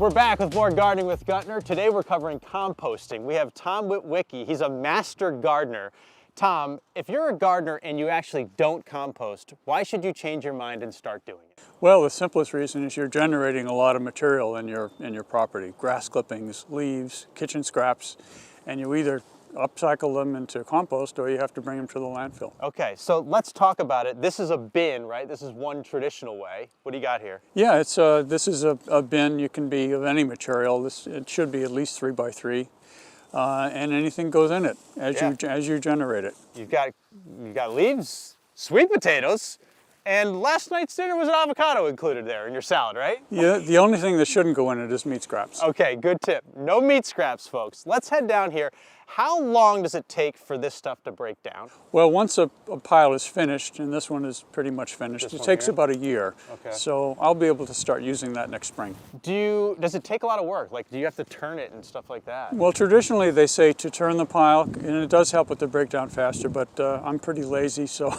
We're back with more Gardening with Gutner. Today we're covering composting. We have Tom Witwicki. He's a master gardener. Tom, if you're a gardener and you actually don't compost, why should you change your mind and start doing it? Well, the simplest reason is you're generating a lot of material in your property. Grass clippings, leaves, kitchen scraps, and you either upcycle them into compost or you have to bring them to the landfill. Okay, so let's talk about it. This is a bin, right? This is one traditional way. What do you got here? Yeah, this is a bin. You can be of any material. It should be at least 3 by 3. And anything goes in it as you generate it. You've got leaves, sweet potatoes, and last night's dinner was an avocado included there in your salad, right? Yeah, the only thing that shouldn't go in it is meat scraps. Okay, good tip. No meat scraps, folks. Let's head down here. How long does it take for this stuff to break down? Well, once a pile is finished, and this one is pretty much finished, it takes about a year. Okay. So I'll be able to start using that next spring. Does it take a lot of work? Like, do you have to turn it and stuff like that? Well, traditionally they say to turn the pile, and it does help with the breakdown faster, but I'm pretty lazy, so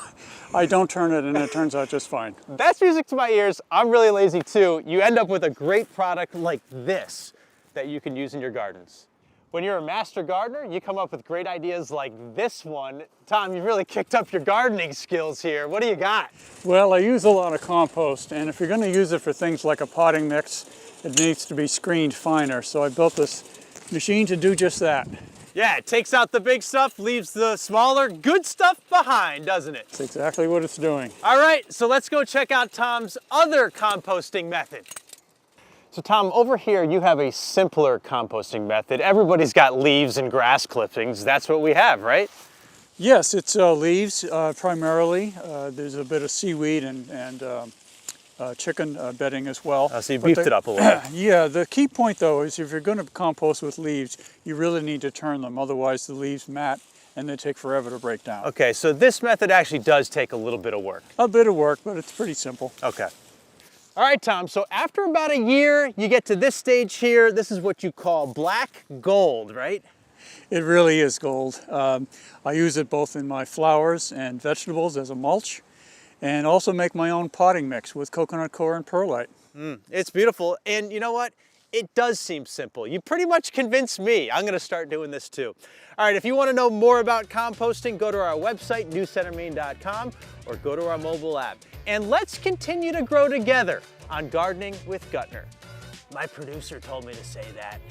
I don't turn it, and it turns out just fine. That's music to my ears. I'm really lazy too. You end up with a great product like this that you can use in your gardens. When you're a master gardener, you come up with great ideas like this one. Tom, you've really kicked up your gardening skills here. What do you got? Well, I use a lot of compost, and if you're going to use it for things like a potting mix, it needs to be screened finer. So I built this machine to do just that. Yeah, it takes out the big stuff, leaves the smaller, good stuff behind, doesn't it? That's exactly what it's doing. All right, so let's go check out Tom's other composting method. So Tom, over here you have a simpler composting method. Everybody's got leaves and grass clippings. That's what we have, right? Yes, it's leaves primarily. There's a bit of seaweed and chicken bedding as well. So you beefed it up a little. Yeah, the key point though is if you're going to compost with leaves, you really need to turn them. Otherwise the leaves mat and they take forever to break down. Okay, so this method actually does take a little bit of work. A bit of work, but it's pretty simple. Okay. All right, Tom, so after about a year, you get to this stage here. This is what you call black gold, right? It really is gold. I use it both in my flowers and vegetables as a mulch, and also make my own potting mix with coconut coir and perlite. It's beautiful, and you know what? It does seem simple. You pretty much convinced me. I'm gonna start doing this too. All right, if you wanna know more about composting, go to our website, newcentermaine.com, or go to our mobile app. And let's continue to grow together on Gardening with Gutner. My producer told me to say that.